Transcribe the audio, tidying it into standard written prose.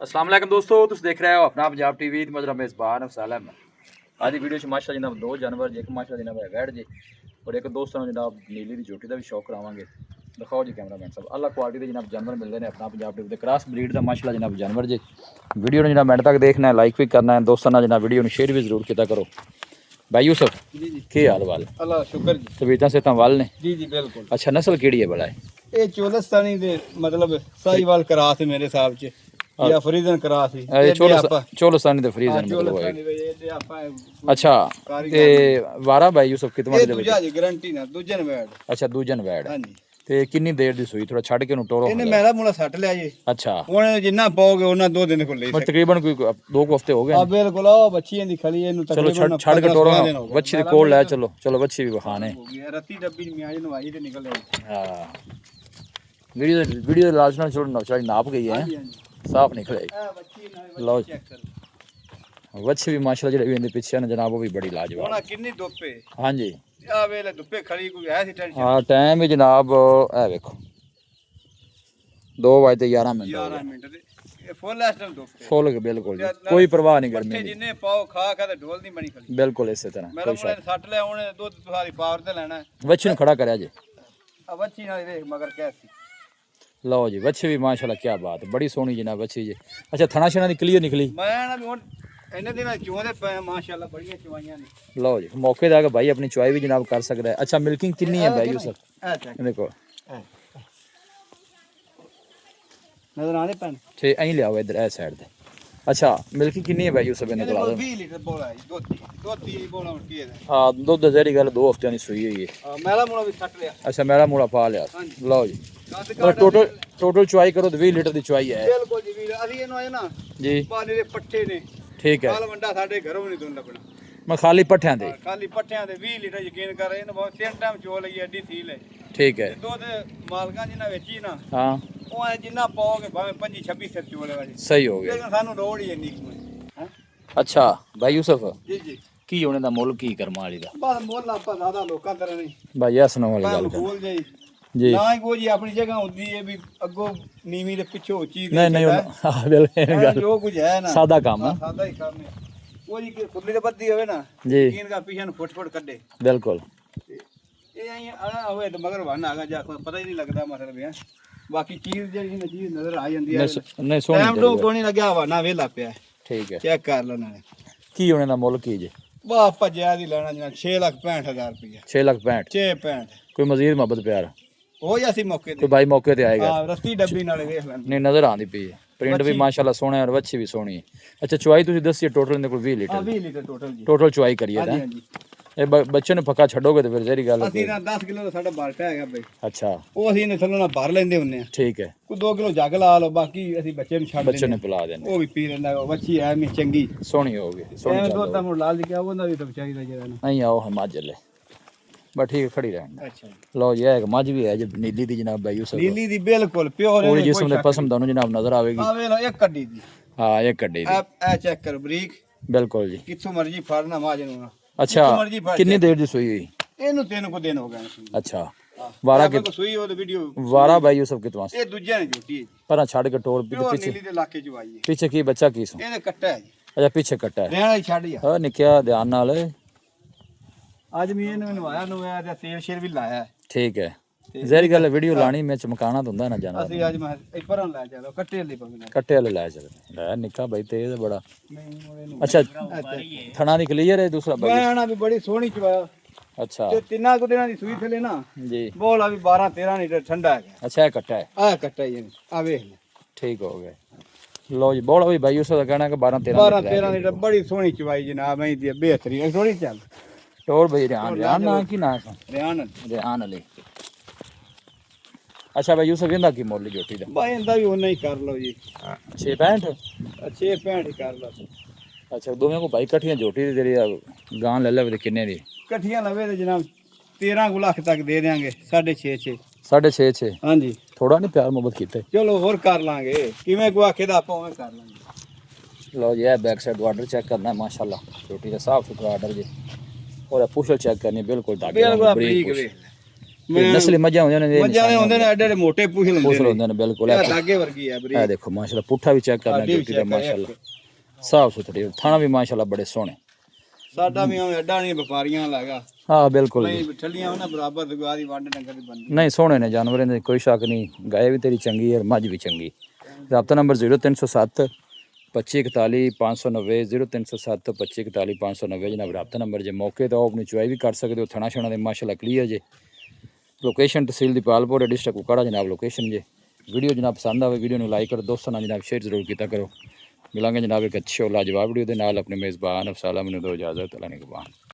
अस्सलाम वालेकुम दोस्तों, तुम देख रहे हो अपना पंजाब टीवी ते मजरा मेज़बान अफसाल अहमद। आज दी वीडियो च माशा जनाब दो जानवर एक माशा जनाब है वैड़ जी और एक दोस्तों जनाब नीली की झोटी का भी शौक करावांगे। दिखाओ जी कैमरामैन साहब अल्लाह क्वालिटी के जनाब जानवर मिलते हैं अपना पंजाब टीवी के क्रॉस ब्रीड का माशाल्लाह जनाब जानवर जी। वीडियो ने जनाब मिनट तक देखना है, लाइक भी करना है, दोस्तों ना जनाब वीडियो शेयर भी जरूर किया करो। भाई यूसुफ जी जी की हाल वाल अल्लाह शुक्र जी। तबीयतां से वाल ने? जी जी बिल्कुल। अच्छा नस्ल केड़ी है बड़ा है? ये चोलस्तानी दे मतलब साहिवाल क्रास है मेरे हिसाब से या फरीदन क्रास है। ये चोलस्तानी ते फरीजन मतलब होए। चोलस्तानी दे ये आपा अच्छा ते वारा भाई यूसुफ कितने ये दूजा जी गारंटी ना दूजन वैड। अच्छा दूजन वैड हां जी। ते कितनी देर दी सुई थोड़ा छड़ के नु टोरो इन्हें मेरा मुला सट लिया जी। अच्छा हुन जिन्ना पाओगे उन्ना 2 दिन को ले मैं तकरीबन कोई 2 हफ्ते हो गए। हां बिल्कुल ओ बच्चियां दी खली इनु चलो छड़ के टोरो बच्ची दे कोल ले चलो चलो बच्ची भी बखाने रत्ती डब्बी मियां जी नवाई ते निकल आई। हां वीडियो लास्ट ना छोड़ नौचाई नाप गई है साफ निकले। बच्ची ना लो चेक कर बच्ची भी माशाल्लाह जेडी इनके पीछे ने जनाब वो भी बड़ी लाजवाब। होना कितनी धुप्पे हां जी आ वेले धुप्पे खड़ी कोई है सी टेंशन। हां टाइम भी जनाब ए देखो 2:11 मिनट 11 मिनट दे ये फुल इस टाइम धुप्पे फुल बिल्कुल कोई परवाह नहीं गर्मी पट्ठे दी जिन्ने पाओ खा खा ते ढोल नहीं बनी खड़ी। बिल्कुल इसी तरह मेरा कोई मुंडे शक सट ले उन्हें दुध सारी पावर ते लेना बच्ची ने खड़ा करया जी। अब बच्ची ना देख मगर कैसी लो जी बच्ची भी माशाल्लाह क्या बात है बड़ी सोहनी जनाब बच्ची जी। अच्छा थना शना दी क्लियर निकली? मैं ना भी हुन इन्ने दिन चूंदे पे माशाल्लाह बढ़िया चुवाइयां ने। लो जी मौके दा भाई अपनी चुआई भी जनाब कर सकदा है। अच्छा मिल्किंग कितनी है भाई यूसुफ? देखो नजर आने पैन ठीक अहीं ले आओ इधर ए साइड ते। अच्छा मिल्किंग कितनी है भाई यूसुफ ने निकला दो? 20 लीटर बोला है दोती बोला उठ के हां दूध जेरी गल 2 हफ्ते दी सुई हुई है। मेरा मुंडा भी सट लिया। अच्छा मेरा मूड़ा पा लिया। लो जी टोटल चुआई करो तो 20 लीटर की चुआई है। बिल्कुल जी वीर असि इनो आए ना जी पानी दे पट्ठे ने ठीक है काल वंडा साडे घरों नहीं दोन लगना मैं खाली पट्ठियां दे खाली पट्ठियां दे 20 लीटर यकीन कर इन बहुत 3 टाइम चो लई एडी थी ले ठीक है। दुध मालकां जिन्ना वेची ना हाँ ਉਹ ਐ ਜਿੰਨਾ ਪਾਓਗੇ ਭਾਵੇਂ 25 26 ਸਿਰ ਚੋਲੇ ਵਾਲੀ सही हो गया। ਲੇਕਿਨ ਸਾਨੂੰ ਲੋੜ ਹੀ ਇੰਨੀ ਕੁ ਹੈ। अच्छा भाई यूसुफ ਜੀ ਜੀ की होने दा मुल की करमा वाली दा? ਬਸ ਮੁੱਲ ਆਪਾਂ ਜ਼ਿਆਦਾ ਲੋਕਾਂ ਤਰ੍ਹਾਂ ਨਹੀਂ भाई हसनो वाली गल कर ਬੋਲ ਜਾਈ जी ਨਾ ਹੀ ਕੋਈ ਜੀ ਆਪਣੀ ਜਗ੍ਹਾ ਹੁੰਦੀ ਹੈ ਵੀ ਅੱਗੋਂ ਨੀਵੀਂ ਦੇ ਪਿੱਛੇ ਉੱਚੀ ਦੇ नहीं नहीं हां बिल्कुल गल ਜੋ ਕੁਝ ਹੈ ਨਾ सादा काम है ਸਾਦਾ ਹੀ ਕੰਮ ਹੈ। ਉਹ ਜੀ ਕਿ ਖੁੱਲੀ ਦੇ ਬੱਦੀ ਹੋਵੇ ਨਾ जी ਕੀਨ ਦਾ ਪਿੱਛੇ ਨੂੰ ਫੁੱਟ ਕੱਢੇ बिल्कुल ਇਹ ਆਈ ਆਣਾ ਹੋਵੇ ਤੇ ਮਗਰ ਵਨ ਆ ਗਿਆ ਜਾਂ ਕੋਈ ਪਤਾ ਹੀ ਨਹੀਂ ਲੱਗਦਾ ਮਤਲਬ ਹੈ। ਬਾਕੀ ਚੀਜ਼ ਜਿਹੜੀ ਨਾ ਚੀਜ਼ ਨਜ਼ਰ ਆ ਜਾਂਦੀ ਹੈ। नहीं सोनी ਟਾਈਮ ਤੋਂ ਕੋਈ ਨਹੀਂ ਲੱਗਿਆ ਵਾ ਨਾ ਵੇਲਾ ਪਿਆ ठीक है। ਚੈੱਕ ਕਰ ਲਓ ਨਾਲੇ की होने दा मुल की जे? ਵਾਹ ਭੱਜਿਆ ਦੀ ਲੈਣਾ ਜਨਾ 6,65,000 ਰੁਪਏ 6,65,000 6,65 कोई मजीद मोहब्बत प्यार ਹੋ ਜਾ ਸੀ ਮੌਕੇ ਤੇ कोई भाई मौके ते आएगा? ਹਾਂ ਰਸਤੀ ਡੱਬੀ ਨਾਲੇ ਵੇਖ ਲੈਂਦੇ नहीं नजर आंदी पई है प्रिंट भी माशाल्लाह सोहना है और बच्ची भी सोहनी है। अच्छा चुआई तुसी दसी टोटल इनदे कोल 20 ਹਾਂ लीटर 20 ਲੀਟਰ ਟੋਟਲ ਜੀ। टोटल चुआई करिए ਹਾਂਜੀ है ਹਾਂਜੀ ये बच्चे ने पक्का छड़ोगे तो फिर जहरी गल ਅਸੀਂ ਨਾ 10 ਕਿਲੋ ਦਾ ਸਾਡਾ ਬਾਲਟਾ ਹੈਗਾ ਬਈ अच्छा ਉਹ ਅਸੀਂ ਨੇ ਥੱਲੋਂ ਨਾ ਭਰ ਲੈਂਦੇ ਹੁੰਨੇ ਆ ठीक है ਕੋਈ 2 ਕਿਲੋ ਜੱਗ ਲਾ ਲਓ ਬਾਕੀ ਅਸੀਂ ਬੱਚੇ ਨੂੰ ਛੱਡ बच्चे ਦਿੰਦੇ ने पिला देने ਉਹ ਵੀ ਪੀ ਲੈਂਦਾ ਉਹ ਬੱਚੀ ਐ ਮੀ ਚੰਗੀ सोहनी होगी सोहनी ਐ चल ਦੁੱਧ ਦਾ ਮੁੜ ਲਾਲ ਲਿਖਿਆ ਉਹਦਾ ਵੀ ਤਾਂ ਚਾਹੀਦਾ ਜਿਹੜਾ ਨਾ। नहीं आओ हिमाचल है बस ठीक है खड़ी रहना। ਅੱਛਾ लो जी है मझ भी है जो नीली दी जनाब भाई यूसुफ नीली दी बिल्कुल प्योर पूरी जिस्म दे पसम दोनों जनाब नजर आवेगी। ਆ ਵੇ ਲੋ ਇੱਕ ਕੱਢੀ ਦੀ हां ये कड्डी दी ਐ ਚੈੱਕ ਕਰ ਬਰੀਕ बिल्कुल जी। ਕਿੱਥੋਂ ਮਰਜੀ ਫੜਨਾ ਮਾਜ ਨੂੰ अच्छा कितनी देर दी सुई हुई? ਇਹਨੂੰ 3 ਕੁ ਦਿਨ ਹੋ ਗਏ ਨੇ। अच्छा वारा के ਸੂਈ ਉਹ ਵੀਡੀਓ वारा भाई यूसुफ कितवा ਇਹ ਦੂਜਿਆਂ ਨੇ ਝੂਟੀ पर छड़ के टोर ਪਿਓਰ पीछे ਨੀਲੀ ਦੇ ਇਲਾਕੇ ਚ ਆਈ ਹੈ। पीछे की बच्चा की सो? ਇਹਨੇ ਕੱਟਾ ਹੈ ਜੀ अच्छा पीछे कट्टा है ਰਹਿਣਾ ਹੀ ਛੱਡ ਆ। हां निकया ध्यान नाल ਅੱਜ ਮੈਂ ਇਹਨੂੰ ਨਵਾਇਆ ਨਵਾਇਆ ਤੇ ਤੇਲ ਸ਼ੇਰ ਵੀ ਲਾਇਆ। ठीक है जहरी गल वीडियो लानी में चमकाना तो हुंदा ना जानवर ਅਸੀਂ ਅੱਜ ਮੈਂ ਇਹ ਪਰਾਂ ਲੈ ਚਲੋ ਕੱਟੇ ਲਈ ਪਵੇ कट्टे वाले ला सकते ले निक्का भाई तेज बड़ा। ਨਹੀਂ ਉਹ ਇਹਨੂੰ अच्छा थना दी क्लियर है दूसरा भाई? ਮੈਂ ਆਣਾ ਵੀ ਬੜੀ ਸੋਹਣੀ ਚਵਾਇਆ अच्छा ਤੇ ਤਿੰਨਾਂ ਕੁ ਦਿਨਾਂ ਦੀ ਸੂਈ ਥਲੇ ਨਾ जी ਬੋਲਾ ਵੀ 12 13 ਲੀਟਰ ਠੰਡਾ ਹੈਗਾ। अच्छा है कट्टा है ਆ ਕੱਟਾ ਹੀ ਆ ਵੇਖ ਲੈ ठीक हो गए। लो जी बोला भाई भाई उसका कहना कि 12 13 12 13 लीटर बड़ी सोहनी चवाई जनाब मैं दी बेहतरीन थोड़ी चल टोर भाई रेहान ना की ना रियान रेहान अली। अच्छा भाई यूसुफ इंदा की मोल जोटी दा? भाई इंदा भी उन्ना ही कर लो जी 665। 665 कर लो। अच्छा दोवें को भाई कठियां जोटी दी तेरी गां ले ले किन्ने दी? कठियां लवे ते जनाब 13 लाख तक दे देंगे 6.5 6.5 हाँ जी थोड़ा नहीं प्यार मोहब्बत कीते? चलो और कर लांगे किवें को आखे दा आपा उवें कर लांगे। लो जी है बैक साइड ऑर्डर चेक करना है माशाल्लाह जोटी का साफ सुथरा ऑर्डर जी और पुशल चेक करनी बिल्कुल धागे बिल्कुल बरीक बरीक पुश। वेख ले ਨਸਲੀ ਮੱਝਾਂ ਹੁੰਦੀਆਂ ਨੇ ਮੱਝਾਂ ਦੇ ਹੁੰਦੇ ਨੇ ਐਡੇ ਐਡੇ ਮੋਟੇ ਪੂਛ ਪੁੱਛ ਲੈਂਦੇ ਹੁੰਦੇ ਨੇ ਬਿਲਕੁਲ ਇਹ ਦਾਗੇ ਵਰਗੀ ਆ ਬਰੀ ਇਹ ਦੇਖੋ ਮਾਸ਼ਾਅੱਲਾ ਪੁੱਠਾ ਵੀ ਚੈੱਕ ਕਰਨਾ ਜੋਟੀ ਦਾ ਮਾਸ਼ਾਅੱਲਾ ਸਾਫ ਸੁਥਰੀ ਥਾਣਾ ਵੀ ਮਾਸ਼ਾਅੱਲਾ ਬੜੇ ਸੋਹਣੇ ਸਾਡਾ ਵੀ ਐਡਾ ਨਹੀਂ ਵਪਾਰੀਆਂ ਲੱਗਾ ਹਾਂ ਬਿਲਕੁਲ ਨਹੀਂ ਛੱਲੀਆਂ ਉਹਨਾਂ ਬਰਾਬਰ ਦੁਆ ਦੀ ਵੰਡ ਡੰਗਰ ਦੀ ਬੰਦੀ ਨਹੀਂ ਸੋਹਣੇ ਨੇ ਜਾਨਵਰਾਂ ਦੇ ਕੋਈ ਸ਼ੱਕ ਨਹੀਂ ਗਾਏ ਵੀ ਤੇਰੀ ਚੰਗੀ ਹੈ ਮੱਝ ਵੀ ਚੰਗੀ ਰਾਬਤਾ ਨੰਬਰ 0307 2541 590 0307 2541 590 ਜਨਾਬ ਰਾਬਤਾ ਨੰਬਰ ਜੇ ਮੌਕੇ ਤੇ ਆਪਣੀ ਚੁਆਈ ਵੀ ਕਰ ਸਕਦੇ ਹੋ ਥਣਾ ਛਣਾ ਦੇ ਮਾਸ਼ਾਅੱਲਾ ਕਲੀਅਰ ਜੇ ਲੋਕੇਸ਼ਨ ਤਹਿਸੀਲ ਦੀ ਪਾਲਪੁਰ ਡਿਸਟ੍ਰਿਕਟ ਕੁਕਾੜਾ ਜਨਾਬ ਲੋਕੇਸ਼ਨ ਜੇ ਵੀਡੀਓ ਜਨਾਬ ਪਸੰਦ ਆਵੇ ਵੀਡੀਓ ਨੂੰ ਲਾਈਕ ਕਰੋ ਦੋਸਤਾਂ ਨਾਲ ਜਨਾਬ ਸ਼ੇਅਰ ਜ਼ਰੂਰ ਕੀਤਾ ਕਰੋ ਮਿਲਾਂਗੇ ਜਨਾਬ ਇੱਕ ਅੱਛੀ ਔਰ ਲਾਜਵਾਬ ਵੀਡੀਓ ਦੇ ਨਾਲ ਆਪਣੇ ਮੇਜ਼ਬਾਨ ਅਫਸਾਲਾ ਮੈਨੂੰ ਦੋ ਇਜਾਜ਼ਤ ਅल्लाह निगहबान।